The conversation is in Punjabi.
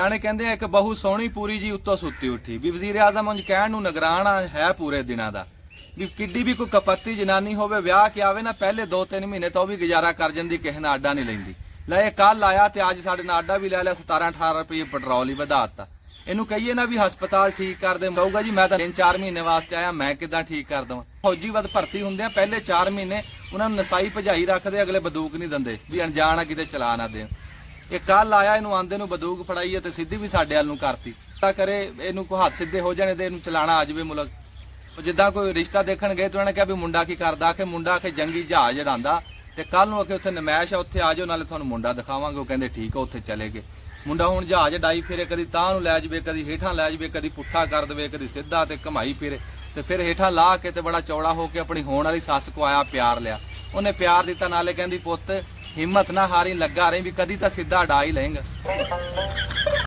ਜਾਣੇ ਕਹਿੰਦੇ ਇੱਕ ਬਹੂ ਸੋਹਣੀ ਪੂਰੀ ਜੀ ਉੱਤੋਂ ਸੁੱਤੀ ਉੱਠੀ ਵੀ ਵਜ਼ੀਰ ਆਜ਼ਮ ਉਂਝ ਕਹਿਣ ਨੂੰ ਨਿਗਰਾਨ ਹੈ ਪੂਰੇ ਦਿਨਾਂ ਦਾ ਵੀ ਕਿੱਡੀ ਵੀ ਕੋਈ ਕਪੱਤੀ ਜਨਾਨੀ ਹੋਵੇ ਵਿਆਹ ਕੇ ਆਵੇ ਨਾ ਪਹਿਲੇ 2-3 ਮਹੀਨੇ ਤਾਂ ਉਹ ਵੀ ਗੁਜ਼ਾਰਾ ਕਰ ਜਾਂਦੀ, ਕਿਸੇ ਨਾਲ ਆਡਾ ਨਹੀਂ ਲੈਂਦੀ। ਲੈ ਇਹ ਕੱਲ ਆਇਆ ਤੇ ਅੱਜ ਸਾਡੇ ਨਾਲ ਆਡਾ ਵੀ ਲੈ ਲਿਆ, 17-18 ਰੁਪਏ ਪੈਟਰੋਲ ਹੀ ਵਧਾਤਾ। ਇਹਨੂੰ ਕਹੀਏ ਨਾ ਵੀ ਹਸਪਤਾਲ ਠੀਕ ਕਰ ਦੇ, ਕਹੂਗਾ ਜੀ ਮੈਂ ਤਾਂ 3-4 ਮਹੀਨੇ ਵਾਸਤੇ ਆਇਆ, ਮੈਂ ਕਿਦਾਂ ਠੀਕ ਕਰ ਦਵਾਂ। ਫੌਜੀ ਵੱਧ ਭਰਤੀ ਹੁੰਦੇ ਆ, ਪਹਿਲੇ 4 ਮਹੀਨੇ ਉਹਨਾਂ ਨੂੰ ਨਸਾਈ ਭਜਾਈ ਰੱਖਦੇ, ਅਗਲੇ ਬੰਦੂਕ ਨਹੀਂ ਦਿੰਦੇ ਵੀ ਅਣਜਾਣ ਆ ਕਿਤੇ ਚਲਾ ਨਾ ਦੇਣ। ਇਹ ਕੱਲ ਆਇਆ, ਇਹਨੂੰ ਆਂਦੇ ਨੂੰ ਬੰਦੂਕ ਫੜਾਈ ਤੇ ਸਿੱਧੀ ਵੀ ਸਾਡੇ ਵੱਲ ਨੂੰ ਕਰਤੀ। ਤਾਂ ਕਰੇ ਇਹਨੂੰ ਕੋਈ ਹੱਥ ਸਿੱਧੇ ਹੋ ਜਾਣੇ ਤੇ ਇਹਨੂੰ ਚਲਾਣਾ ਆ ਜਾਵੇ ਮੁਲਕ। ਜਿੱਦਾਂ ਕੋਈ ਰਿਸ਼ਤਾ ਦੇਖਣ ਗਏ ਤੇ ਉਹਨਾਂ ਨੇ ਕਿਹਾ ਵੀ ਮੁੰਡਾ ਕੀ ਕਰਦਾ, ਆਖੇ ਮੁੰਡਾ ਆਖੇ ਜੰਗੀ ਜਹਾਜ਼ ਉਡਾਉਂਦਾ ਤੇ ਕੱਲ ਨੂੰ ਆਖੇ ਉੱਥੇ ਨਮਾਇਸ਼ ਆ, ਉੱਥੇ ਆ ਜਾਓ ਨਾਲੇ ਤੁਹਾਨੂੰ ਮੁੰਡਾ ਦਿਖਾਵਾਂਗੇ। ਉਹ ਕਹਿੰਦੇ ਠੀਕ ਆ, ਉੱਥੇ ਚਲੇ ਗਏ। ਮੁੰਡਾ ਹੁਣ ਜਹਾਜ਼ ਡਾਈ ਫਿਰੇ, ਕਦੀ ਤਾਂ ਨੂੰ ਲੈ ਜਾਵੇ, ਕਦੀ ਹੇਠਾਂ ਲੈ ਜਾਵੇ, ਕਦੀ ਪੁੱਠਾ ਕਰ ਦੇਵੇ, ਕਦੀ ਸਿੱਧਾ ਤੇ ਘਮਾਈ ਫਿਰੇ ਤੇ ਫਿਰ ਹੇਠਾਂ ਲਾ ਕੇ ਤੇ ਬੜਾ ਚੌੜਾ ਹੋ ਕੇ ਆਪਣੀ ਹੋਣ ਵਾਲੀ ਸੱਸ ਕੋ ਆਇਆ, ਪਿਆਰ ਲਿਆ। ਉਹਨੇ ਪਿਆਰ ਦਿੱਤਾ, ਨਾਲੇ ਕਹਿੰਦੀ ਪੁੱਤ ਹਿੰਮਤ ਨਾ ਹਾਰੀ, ਲੱਗਾ ਰਹੀ ਵੀ ਕਦੀ ਤਾਂ ਸਿੱਧਾ ਡਾ ਹੀ ਲਏਂਗਾ।